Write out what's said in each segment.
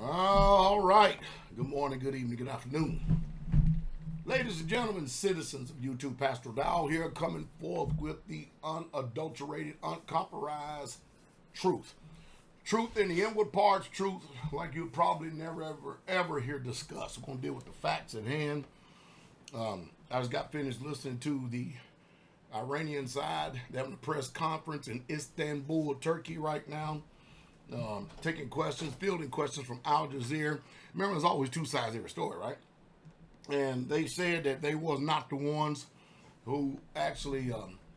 All right. Good morning, good evening, good afternoon. Ladies and gentlemen, citizens of YouTube, Pastor Dowell here coming forth with the unadulterated, uncompromised truth. Truth in the inward parts, truth like you'll probably never, ever hear discussed. We're going to deal with the facts at hand. I just got finished listening to the Iranian side. They're having a press conference in Istanbul, Turkey right now. Taking questions, fielding questions from Al Jazeera. Remember, there's always two sides to every story, right? And they said that they was not the ones who actually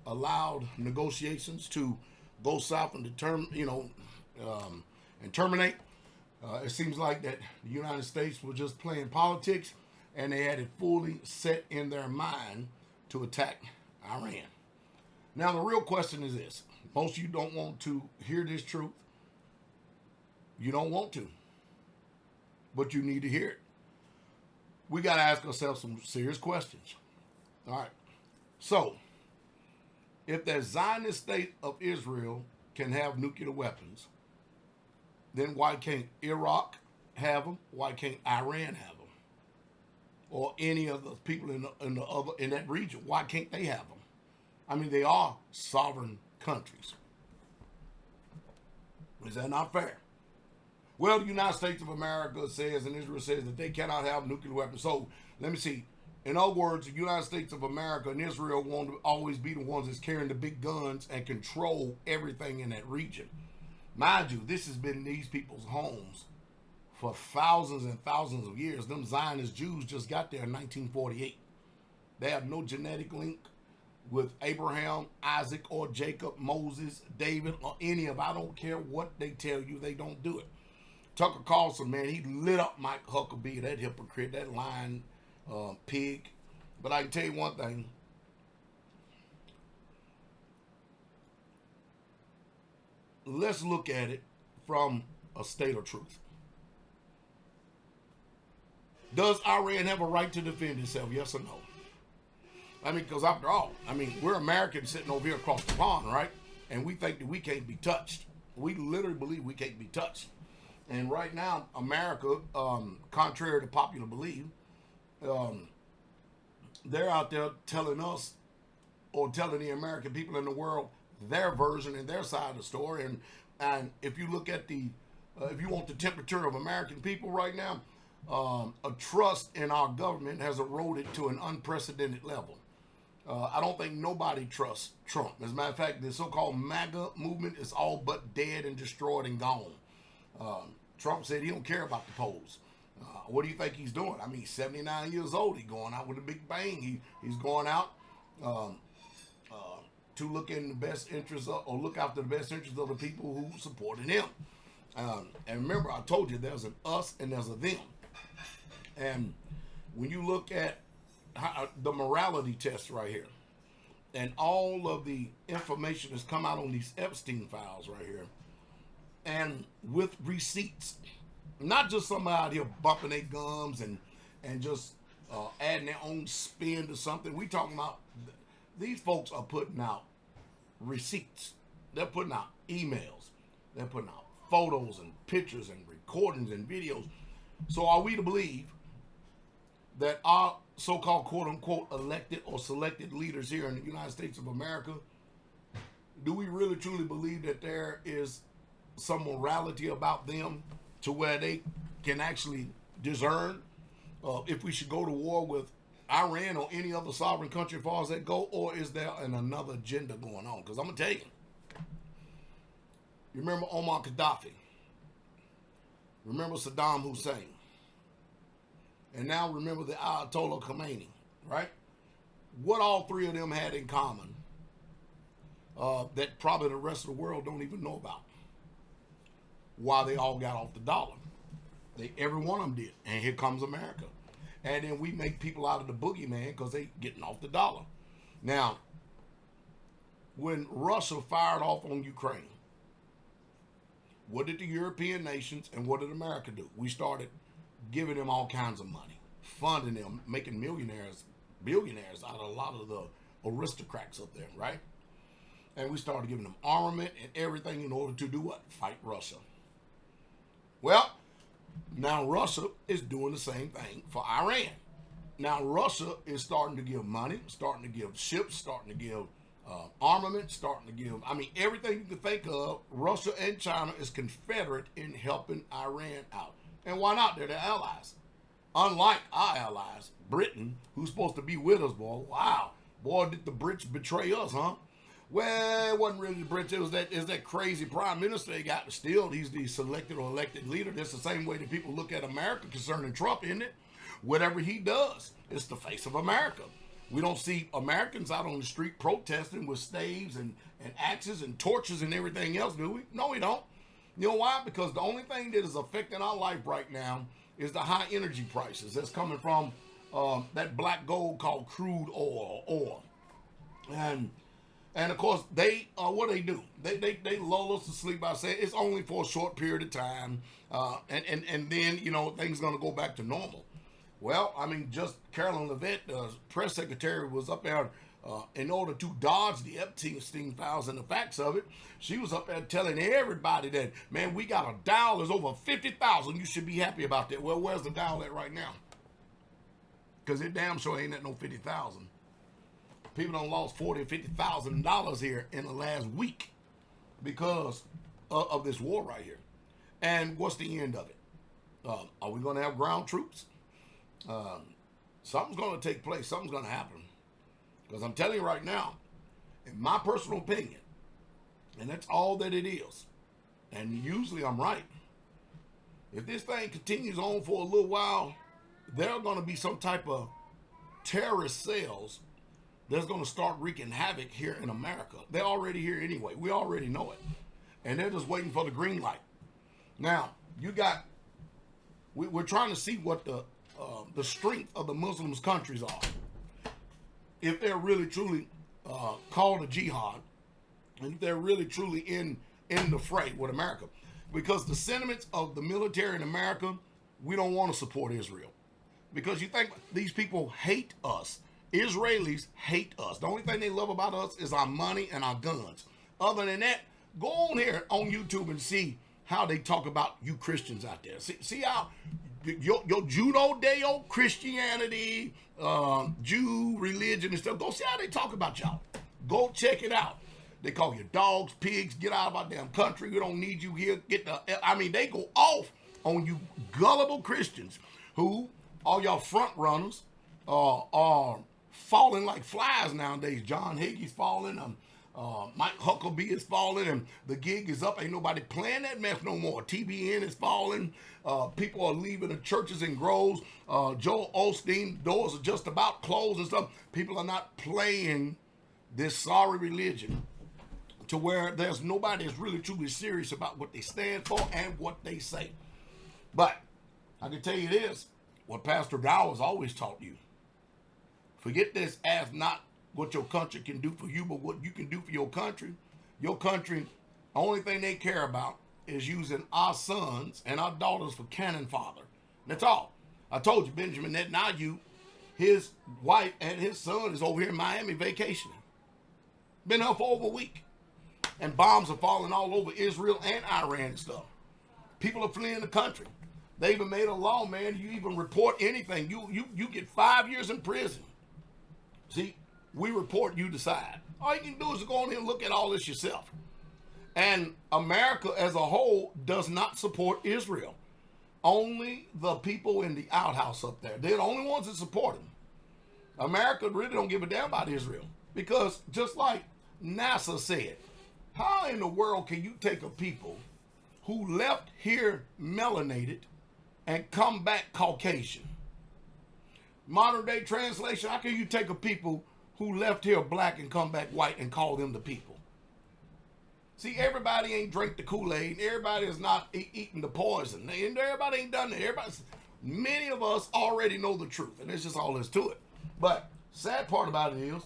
allowed negotiations to go south and and terminate. It seems like that the United States was just playing politics, and they had it fully set in their mind to attack Iran. Now, the real question is this. Most of you don't want to hear this truth. You don't want to, but you need to hear it. We got to ask ourselves some serious questions. All right. So, if the Zionist state of Israel can have nuclear weapons, then why can't Iraq have them? Why can't Iran have them? Or any of the people in that region? Why can't they have them? I mean, they are sovereign countries. Is that not fair? Well, the United States of America says, and Israel says, that they cannot have nuclear weapons. So, let me see. In other words, the United States of America and Israel want to always be the ones that's carrying the big guns and control everything in that region. Mind you, this has been these people's homes for thousands and thousands of years. Them Zionist Jews just got there in 1948. They have no genetic link with Abraham, Isaac, or Jacob, Moses, David, or any of. I don't care what they tell you, they don't do it. Tucker Carlson, man, he lit up Mike Huckabee, that hypocrite, that lying pig. But I can tell you one thing. Let's look at it from a state of truth. Does Iran have a right to defend itself, yes or no? I mean, because after all, we're Americans sitting over here across the pond, right? And we think that we can't be touched. We literally believe we can't be touched. And right now, America, contrary to popular belief, they're out there telling us, or telling the American people in the world, their version and their side of the story. And if you look at if you want the temperature of American people right now, a trust in our government has eroded to an unprecedented level. I don't think nobody trusts Trump. As a matter of fact, the so-called MAGA movement is all but dead and destroyed and gone. Trump said he don't care about the polls. What do you think he's doing? I mean, he's 79 years old. He's going out with a big bang. He's going out to look in the best interest of, or look after the best interest of the people who supported him. And remember, I told you there's an us and there's a them. And when you look at the morality test right here, and all of the information that's come out on these Epstein files right here, and with receipts, not just somebody out here bumping their gums and just adding their own spin to something. We talking about these folks are putting out receipts. They're putting out emails. They're putting out photos and pictures and recordings and videos. So are we to believe that our so-called quote-unquote elected or selected leaders here in the United States of America, do we really truly believe that there is some morality about them to where they can actually discern if we should go to war with Iran or any other sovereign country as far as that go, or is there another agenda going on? Because I'm going to tell you, you remember Omar Gaddafi, remember Saddam Hussein, and now remember the Ayatollah Khomeini, right? What all three of them had in common that probably the rest of the world don't even know about? Why they all got off the dollar. Every one of them did. And here comes America. And then we make people out of the boogeyman because they getting off the dollar. Now, when Russia fired off on Ukraine, what did the European nations and what did America do? We started giving them all kinds of money, funding them, making billionaires out of a lot of the aristocrats up there, right? And we started giving them armament and everything in order to do what? Fight Russia. Well, Now Russia is doing the same thing for Iran. Now Russia is starting to give money, starting to give ships, starting to give armament, starting to give, everything you can think of. Russia and China is confederate in helping Iran out. And why not? They're their allies. Unlike our allies, Britain, who's supposed to be with us, boy. Wow. Boy, did the Brits betray us, huh? Well, it wasn't really the Brits. It was that crazy prime minister they got still. He's the selected or elected leader. That's the same way that people look at America concerning Trump, isn't it? Whatever he does, it's the face of America. We don't see Americans out on the street protesting with staves and axes and torches and everything else, do we? No, we don't. You know why? Because the only thing that is affecting our life right now is the high energy prices that's coming from that black gold called crude oil. And of course, what they do? They lull us to sleep by saying it's only for a short period of time, and then things gonna go back to normal. Well, just Carolyn Levitt, the press secretary, was up there in order to dodge the Epstein files and the facts of it. She was up there telling everybody that, man, we got a Dowell that's over 50,000. You should be happy about that. Well, where's the Dowell at right now? Because it damn sure ain't at no 50,000. People done lost $40,000, $50,000 here in the last week because of this war right here. And what's the end of it? Are we going to have ground troops? Something's going to take place. Something's going to happen. Because I'm telling you right now, in my personal opinion, and that's all that it is, and usually I'm right, if this thing continues on for a little while, there are going to be some type of terrorist cells that's going to start wreaking havoc here in America. They're already here anyway. We already know it. And they're just waiting for the green light. Now, we're trying to see what the strength of the Muslims countries are. If they're really truly called a jihad, and if they're really truly in the fray with America. Because the sentiments of the military in America, we don't want to support Israel. Because you think these people hate us. Israelis hate us. The only thing they love about us is our money and our guns. Other than that, go on here on YouTube and see how they talk about you Christians out there. See how your Judeo Christianity, Jew religion and stuff. Go see how they talk about y'all. Go check it out. They call you dogs, pigs. Get out of our damn country. We don't need you here. They go off on you gullible Christians who, all y'all front runners, are falling like flies nowadays. John Hagee's falling. Mike Huckabee is falling, and the gig is up. Ain't nobody playing that mess no more. TBN is falling. People are leaving the churches in groves. Joel Osteen, doors are just about closed and stuff. People are not playing this sorry religion to where there's nobody that's really truly serious about what they stand for and what they say. But I can tell you this, what Pastor Dowell has always taught you. Forget this, ask not what your country can do for you, but what you can do for your country. Your country, the only thing they care about is using our sons and our daughters for cannon fodder. That's all. I told you, Benjamin Netanyahu, his wife and his son is over here in Miami vacationing. Been up for over a week. And bombs are falling all over Israel and Iran and stuff. People are fleeing the country. They even made a law, man. You even report anything, you get 5 years in prison. See, we report, you decide. All you can do is go on here and look at all this yourself. And America as a whole does not support Israel. Only the people in the outhouse up there. They're the only ones that support them. America really don't give a damn about Israel. Because just like NASA said, how in the world can you take a people who left here melanated and come back Caucasian? Modern day translation, how can you take a people who left here black and come back white and call them the people? See, everybody ain't drink the Kool-Aid, and everybody is not eating the poison, and everybody ain't done that. Many of us already know the truth, and it's just all there's to it. But sad part about it is,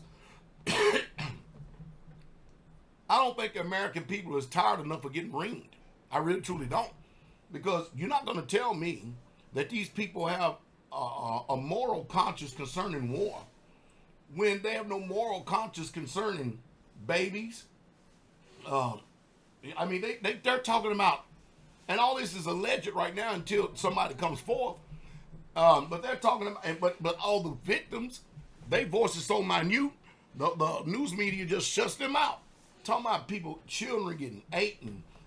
I don't think the American people is tired enough of getting ringed. I really truly don't. Because you're not going to tell me that these people have a moral conscience concerning war when they have no moral conscience concerning babies. They're talking about And all this is alleged right now until somebody comes forth. But they're talking about, but all the victims, their voices so minute, the news media just shuts them out. Talking about people, children getting ate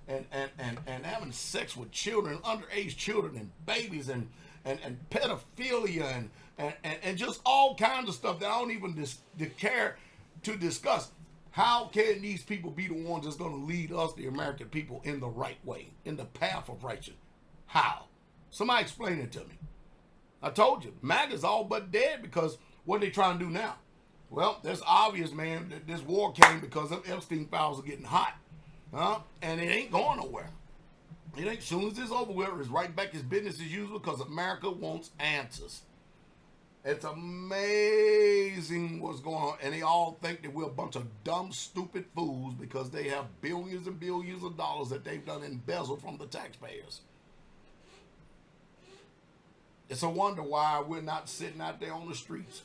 and having sex with children, underage children and babies and pedophilia and just all kinds of stuff that I don't even care to discuss. How can these people be the ones that's going to lead us, the American people, in the right way, in the path of righteousness? How? Somebody explain it to me. I told you, MAGA's all but dead because what are they trying to do now? Well, that's obvious, man, that this war came because them Epstein files are getting hot. And it ain't going nowhere. It ain't. As soon as it's over with, it's right back as business as usual because America wants answers. It's amazing what's going on. And they all think that we're a bunch of dumb, stupid fools because they have billions and billions of dollars that they've done embezzled from the taxpayers. It's a wonder why we're not sitting out there on the streets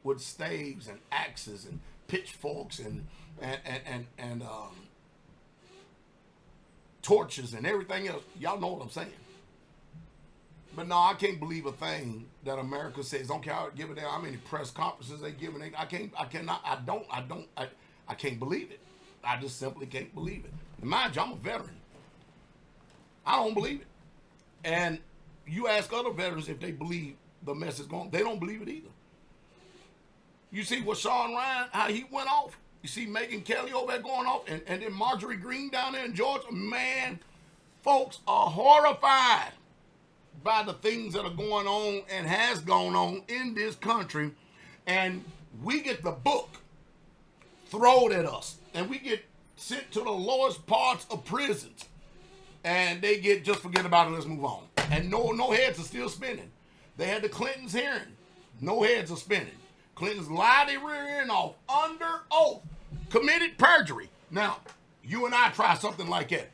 with staves and axes and pitchforks and torches and everything else. Y'all know what I'm saying. But no, I can't believe a thing that America says. Don't care how give it how many press conferences they giving. I can't believe it. I just simply can't believe it. And mind you, I'm a veteran. I don't believe it. And you ask other veterans if they believe the mess is going, they don't believe it either. You see what Sean Ryan, how he went off. You see Megyn Kelly over there going off, and then Marjorie Greene down there in Georgia. Man, folks are horrified by the things that are going on and has gone on in this country. And we get the book thrown at us, and we get sent to the lowest parts of prisons. And they get, just forget about it, let's move on. And no heads are still spinning. They had the Clintons hearing. No heads are spinning. Clintons lied their rear end off under oath, committed perjury. Now, you and I try something like that.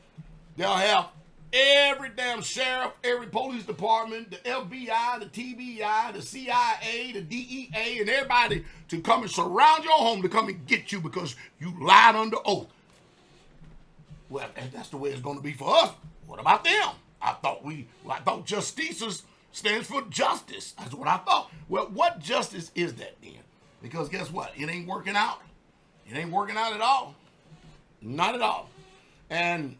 They'll have every damn sheriff, every police department, the FBI, the TBI, the CIA, the DEA, and everybody to come and surround your home to come and get you because you lied under oath. Well, if that's the way it's going to be for us, what about them? I thought justices stands for justice. That's what I thought. Well, what justice is that then? Because guess what? It ain't working out. It ain't working out at all. Not at all. And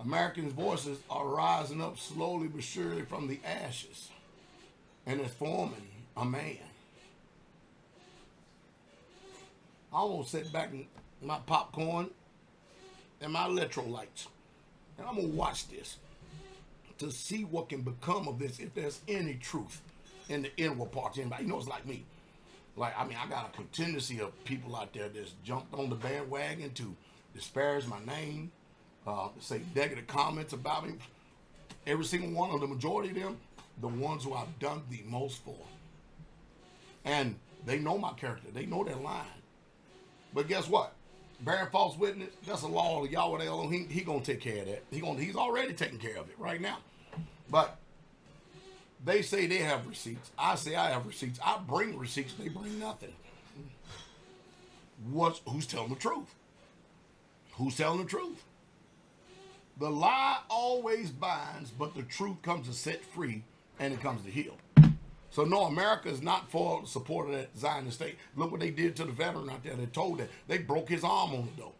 Americans' voices are rising up slowly but surely from the ashes. And it's forming a man. I almost sit back in my popcorn and my electrolytes. And I'm going to watch this to see what can become of this if there's any truth in the inward parts. Anybody, you know, it's like me. I got a contingency of people out there that's jumped on the bandwagon to disparage my name, to say negative comments about me. Every single one of the majority of them, the ones who I've done the most for. And they know my character. They know they're lying. But guess what? Bearing false witness, that's a law of Yahweh Elohim. He gonna take care of that. He's already taking care of it right now. But they say they have receipts. I say I have receipts. I bring receipts. They bring nothing. Who's telling the truth? Who's telling the truth? The lie always binds, but the truth comes to set free, and it comes to heal. So no, America is not for the support of that Zionist state. Look what they did to the veteran out there. They told that they broke his arm on the door.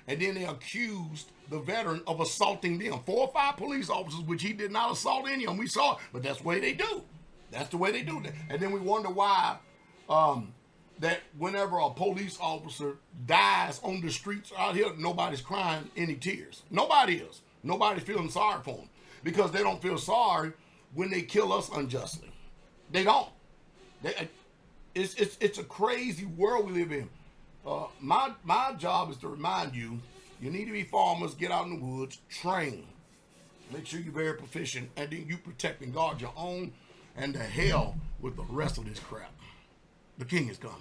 And then they accused the veteran of assaulting them. 4 or 5 police officers, which he did not assault any of them. We saw it, but that's the way they do. That's the way they do that. And then we wonder why that whenever a police officer dies on the streets out here, nobody's crying any tears. Nobody is. Nobody's feeling sorry for them because they don't feel sorry when they kill us unjustly. They don't. It's a crazy world we live in. My job is to remind you, you need to be farmers, get out in the woods, train. Make sure you're very proficient, and then you protect and guard your own, and the hell with the rest of this crap. The king is coming.